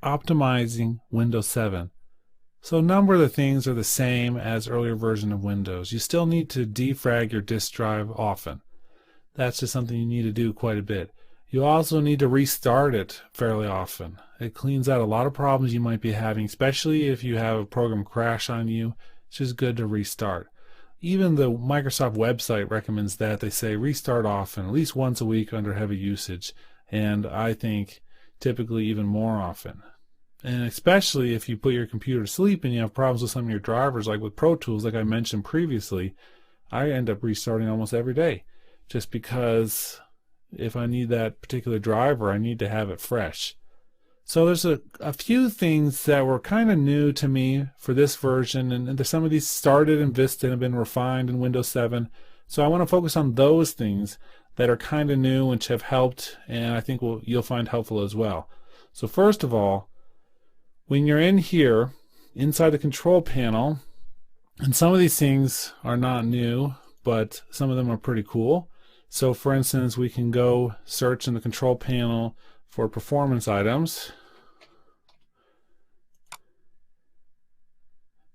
optimizing Windows 7. So a number of the things are the same as earlier version of Windows. You still need to defrag your disk drive often. That's just something you need to do quite a bit. You also need to restart it fairly often. It cleans out a lot of problems you might be having, especially if you have a program crash on you. It's just good to restart. Even the Microsoft website recommends that. They say restart often, at least once a week under heavy usage, and I think typically even more often. And especially if you put your computer to sleep and you have problems with some of your drivers, like with Pro Tools, like I mentioned previously, I end up restarting almost every day, just because if I need that particular driver, I need to have it fresh. So there's a few things that were kind of new to me for this version, and some of these started in Vista and have been refined in Windows 7. So I want to focus on those things that are kind of new, which have helped, and I think you'll find helpful as well. So first of all, when you're in here, inside the control panel, and some of these things are not new, but some of them are pretty cool. So for instance, we can go search in the control panel for performance items.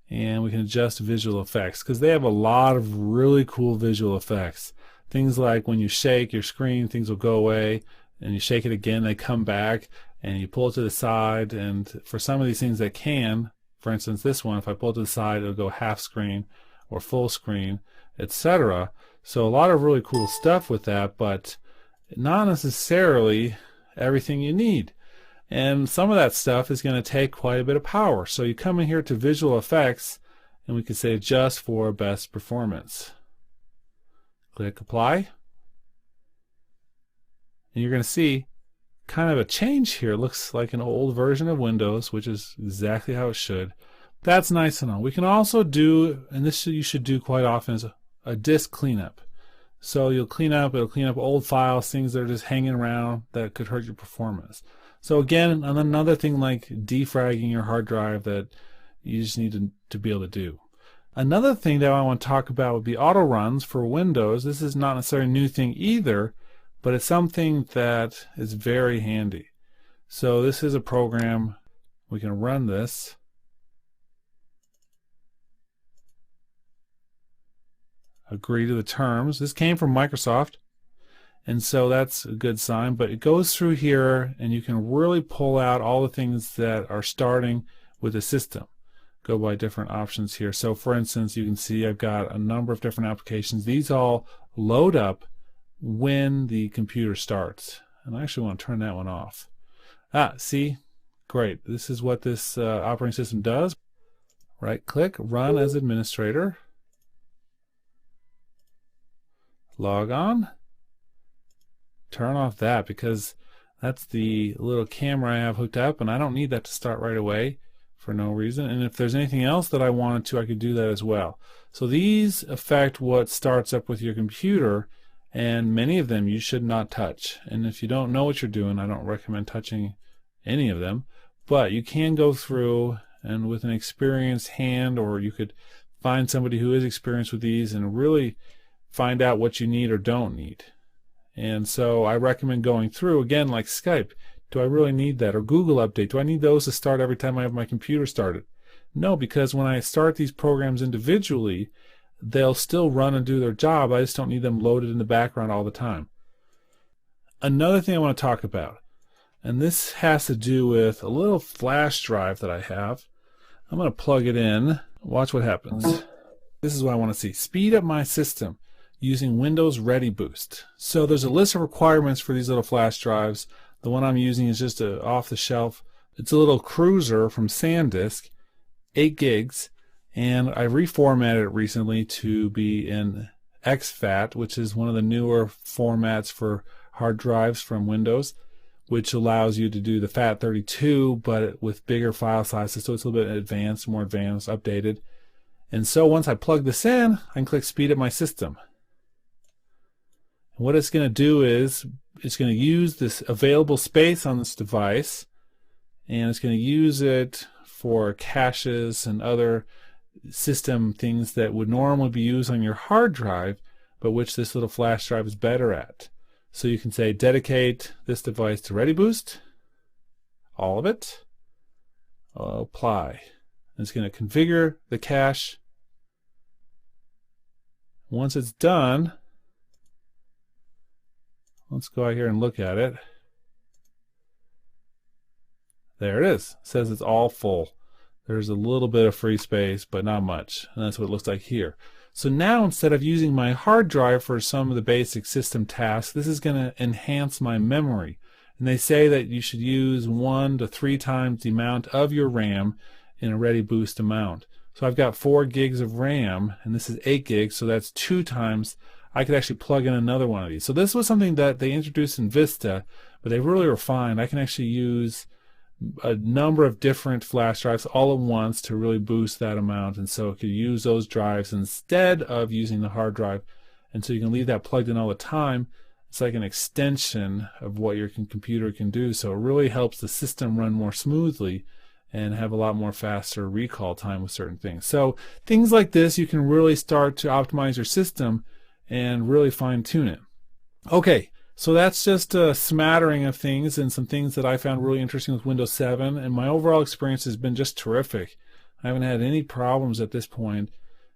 And we can adjust visual effects, because they have a lot of really cool visual effects. Things like when you shake your screen, things will go away, and you shake it again, they come back, and you pull it to the side. And for some of these things that can, for instance this one, if I pull it to the side, it'll go half screen or full screen, etc. So a lot of really cool stuff with that, but not necessarily everything you need. And some of that stuff is going to take quite a bit of power. So you come in here to visual effects, and we can say adjust for best performance. Click apply. And you're going to see kind of a change here. It looks like an old version of Windows, which is exactly how it should. That's nice to know. We can also do, and this you should do quite often, is a disk cleanup. So it'll clean up old files, things that are just hanging around that could hurt your performance. So again, another thing like defragging your hard drive that you just need to be able to do. Another thing that I want to talk about would be auto runs for Windows. This is not necessarily a new thing either, but it's something that is very handy. So this is a program, we can run this. Agree to the terms. This came from Microsoft, and so that's a good sign, but it goes through here and you can really pull out all the things that are starting with the system. Go by different options here. So for instance, you can see I've got a number of different applications. These all load up when the computer starts, and I actually want to turn that one off. See, great. This is what this operating system does. Right click, run as administrator. Log on. Turn off that, because that's the little camera I have hooked up, and I don't need that to start right away for no reason. And if there's anything else that I wanted to, I could do that as well. So these affect what starts up with your computer, and many of them you should not touch. And if you don't know what you're doing, I don't recommend touching any of them, but you can go through and with an experienced hand, or you could find somebody who is experienced with these and really find out what you need or don't need. And so I recommend going through, again, like Skype. Do I really need that? Or Google Update. Do I need those to start every time I have my computer started? No, because when I start these programs individually, they'll still run and do their job. I just don't need them loaded in the background all the time. Another thing I want to talk about, and this has to do with a little flash drive that I have. I'm going to plug it in. Watch what happens. This is what I want to see. Speed up my system using Windows Ready Boost. So there's a list of requirements for these little flash drives. The one I'm using is just off the shelf. It's a little cruiser from SanDisk, 8 gigs, and I reformatted it recently to be in exFAT, which is one of the newer formats for hard drives from Windows, which allows you to do the FAT32 but with bigger file sizes, so it's a little bit advanced, more advanced, updated. And so once I plug this in, I can click speed up my system. And what it's going to do is it's going to use this available space on this device, and it's going to use it for caches and other system things that would normally be used on your hard drive, but which this little flash drive is better at. So you can say dedicate this device to Ready Boost, all of it, apply. It's going to configure the cache. Once it's done, let's go out here and look at it. There it is. It says it's all full. There's a little bit of free space, but not much. And that's what it looks like here. So now instead of using my hard drive for some of the basic system tasks, this is going to enhance my memory. And they say that you should use 1 to 3 times the amount of your RAM in a ReadyBoost amount. So I've got 4 gigs of RAM, and this is 8 gigs, so that's 2 times. I could actually plug in another one of these. So this was something that they introduced in Vista, but they really refined. I can actually use a number of different flash drives all at once to really boost that amount, and so it could use those drives instead of using the hard drive, and so you can leave that plugged in all the time. It's like an extension of what your computer can do, so it really helps the system run more smoothly and have a lot more faster recall time with certain things. So things like this, you can really start to optimize your system and really fine-tune it. Okay, so that's just a smattering of things and some things that I found really interesting with Windows 7, and my overall experience has been just terrific. I haven't had any problems at this point,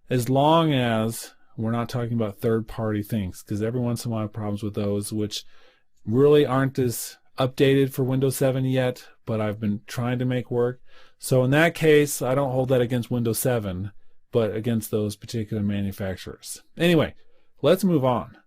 as long as we're not talking about third-party things, because every once in a while I have problems with those, which really aren't as updated for Windows 7 yet, but I've been trying to make work. So in that case, I don't hold that against Windows 7, but against those particular manufacturers. Anyway, let's move on.